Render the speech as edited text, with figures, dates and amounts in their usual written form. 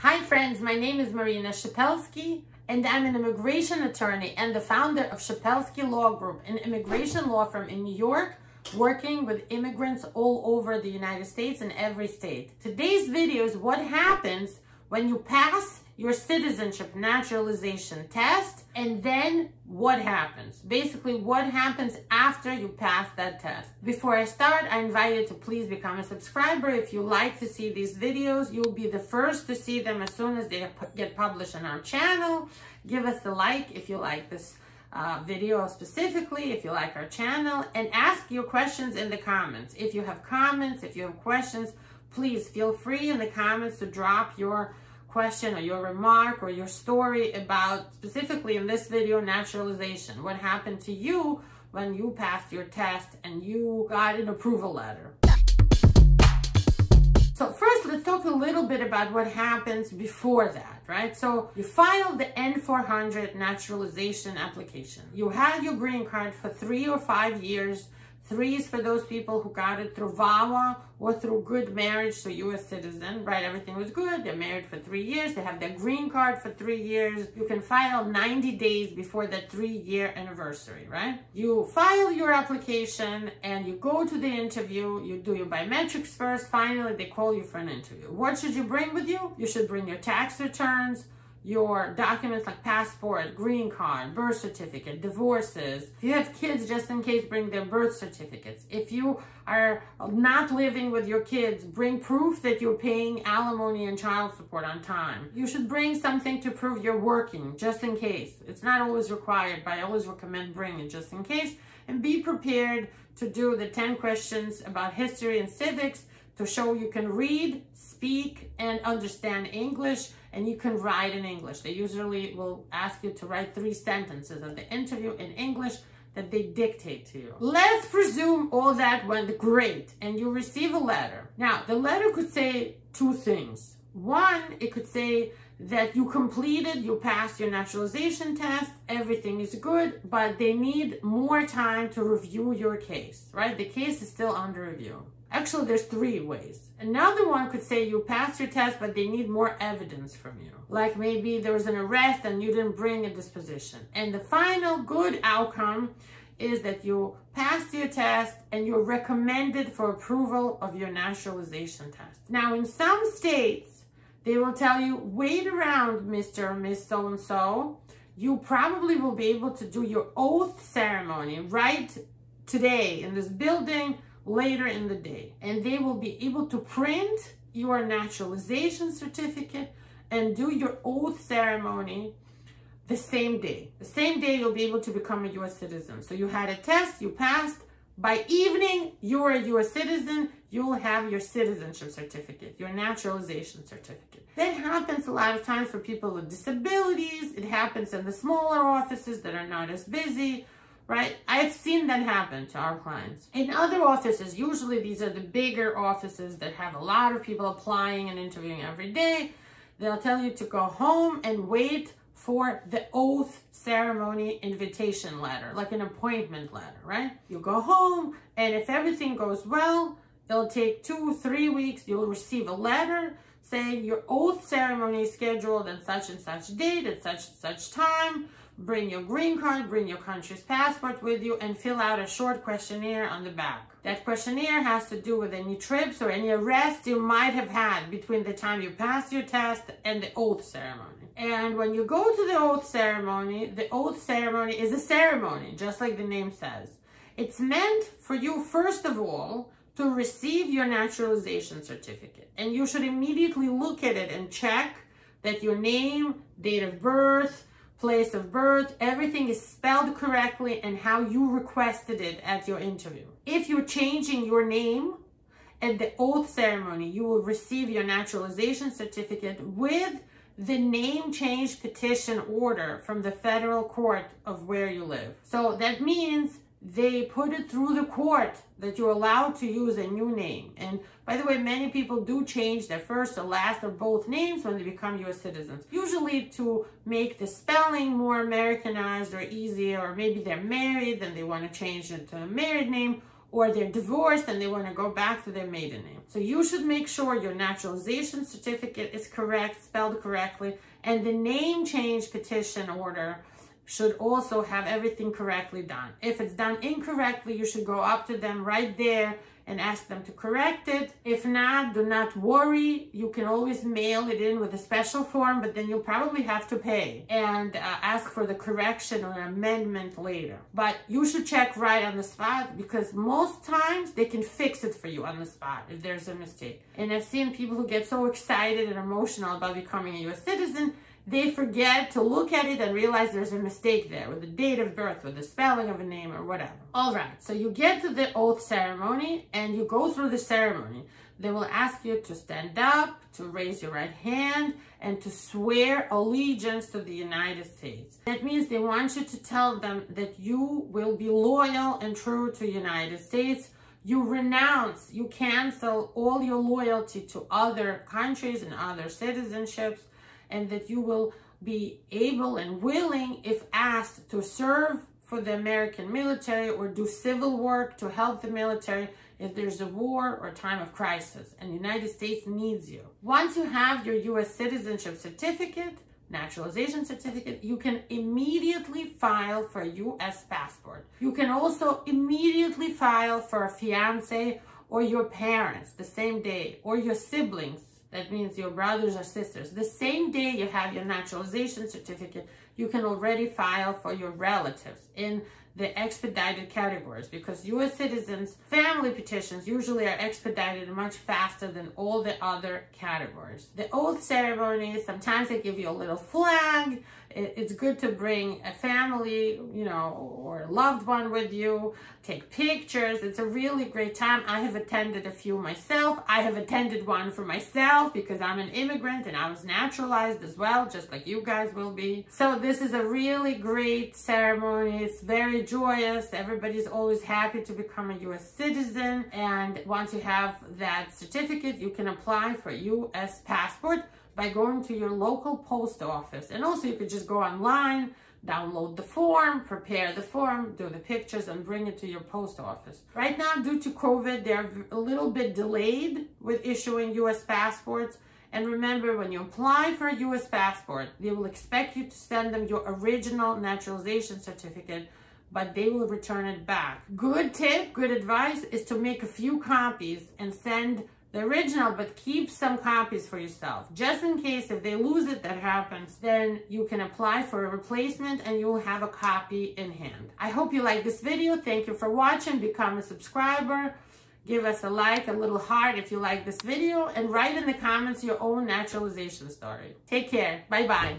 Hi friends, my name is Marina Shapelsky and I'm an immigration attorney and the founder of Shapelsky Law Group, an immigration law firm in New York, working with immigrants all over the United States and every state. Today's video is what happens when you pass your citizenship naturalization test, and then what happens. Basically, what happens after you pass that test. Before I start, I invite you to please become a subscriber. If you like to see these videos, you'll be the first to see them as soon as they get published on our channel. Give us a like if you like this video specifically, if you like our channel, and ask your questions in the comments. If you have comments, if you have questions, please feel free in the comments to drop your question or your remark or your story about, specifically in this video, naturalization. What happened to you when you passed your test and you got an approval letter. So first, let's talk a little bit about what happens before that, right? So you file the N-400 naturalization application. You have your green card for 3 or 5 years. 3 is for those people who got it through VAWA or through good marriage, so U.S. citizen, right? Everything was good. They're married for 3 years. They have their green card for 3 years. You can file 90 days before that 3-year anniversary, right? You file your application and you go to the interview. You do your biometrics first. Finally, they call you for an interview. What should you bring with you? You should bring your tax returns, your documents like passport, green card, birth certificate, divorces. If you have kids, just in case, bring their birth certificates. If you are not living with your kids, bring proof that you're paying alimony and child support on time. You should bring something to prove you're working, just in case. It's not always required, but I always recommend bringing it just in case. And be prepared to do the 10 questions about history and civics to show you can read, speak, and understand English, and you can write in English. They usually will ask you to write 3 sentences of the interview in English that they dictate to you. Let's presume all that went great and you receive a letter. Now, the letter could say 2 things. One, it could say that you completed, you passed your naturalization test, everything is good, but they need more time to review your case, right? The case is still under review. Actually, there's 3 ways. Another one could say you passed your test, but they need more evidence from you. Like maybe there was an arrest and you didn't bring a disposition. And the final good outcome is that you passed your test and you're recommended for approval of your naturalization test. Now, in some states, they will tell you, wait around, Mr. or Miss So-and-so. You probably will be able to do your oath ceremony right today in this building, later in the day, and they will be able to print your naturalization certificate and do your oath ceremony the same day. The same day you'll be able to become a U.S. citizen. So you had a test, you passed. By evening, you're a U.S. citizen. You'll have your citizenship certificate, your naturalization certificate. That happens a lot of times for people with disabilities. It happens in the smaller offices that are not as busy. Right? I've seen that happen to our clients. In other offices, usually these are the bigger offices that have a lot of people applying and interviewing every day. They'll tell you to go home and wait for the oath ceremony invitation letter, like an appointment letter, right? You go home, and if everything goes well, it'll take 2-3 weeks. You'll receive a letter saying your oath ceremony is scheduled at such and such date, at such and such time. Bring your green card, bring your country's passport with you, and fill out a short questionnaire on the back. That questionnaire has to do with any trips or any arrests you might have had between the time you passed your test and the oath ceremony. And when you go to the oath ceremony is a ceremony, just like the name says. It's meant for you, first of all, to receive your naturalization certificate. And you should immediately look at it and check that your name, date of birth, place of birth, everything is spelled correctly and how you requested it at your interview. If you're changing your name at the oath ceremony, you will receive your naturalization certificate with the name change petition order from the federal court of where you live. So that means they put it through the court that you're allowed to use a new name. And by the way, many people do change their first or last or both names when they become U.S. citizens, usually to make the spelling more Americanized or easier, or maybe they're married and they want to change it to a married name, or they're divorced and they want to go back to their maiden name. So you should make sure your naturalization certificate is correct, spelled correctly, and the name change petition order should also have everything correctly done. If it's done incorrectly, you should go up to them right there and ask them to correct it. If not, do not worry. You can always mail it in with a special form, but then you'll probably have to pay and ask for the correction or amendment later. But you should check right on the spot, because most times they can fix it for you on the spot if there's a mistake. And I've seen people who get so excited and emotional about becoming a U.S. citizen, they forget to look at it and realize there's a mistake there with the date of birth, with the spelling of a name or whatever. All right, so you get to the oath ceremony and you go through the ceremony. They will ask you to stand up, to raise your right hand, and to swear allegiance to the United States. That means they want you to tell them that you will be loyal and true to the United States. You renounce, you cancel all your loyalty to other countries and other citizenships, and that you will be able and willing, if asked, to serve for the American military or do civil work to help the military if there's a war or time of crisis and the United States needs you. Once you have your U.S. citizenship certificate, naturalization certificate, you can immediately file for a U.S. passport. You can also immediately file for a fiance or your parents the same day, or your siblings. That means your brothers or sisters. The same day you have your naturalization certificate, you can already file for your relatives in the expedited categories, because U.S. citizens' family petitions usually are expedited much faster than all the other categories. The oath ceremony, sometimes they give you a little flag. It's good to bring a family, you know, or a loved one with you, take pictures. It's a really great time. I have attended a few myself. I have attended one for myself because I'm an immigrant and I was naturalized as well, just like you guys will be. So this is a really great ceremony. It's very joyous. Everybody's always happy to become a U.S. citizen. And once you have that certificate, you can apply for a U.S. passport by going to your local post office. And also you could just go online, download the form, prepare the form, do the pictures, and bring it to your post office. Right now, due to COVID, they're a little bit delayed with issuing U.S. passports. And remember, when you apply for a U.S. passport, they will expect you to send them your original naturalization certificate, but they will return it back. Good tip, good advice is to make a few copies and send the original, but keep some copies for yourself. Just in case if they lose it, that happens, then you can apply for a replacement and you'll have a copy in hand. I hope you like this video. Thank you for watching. Become a subscriber. Give us a like, a little heart if you like this video, and write in the comments your own naturalization story. Take care. Bye-bye.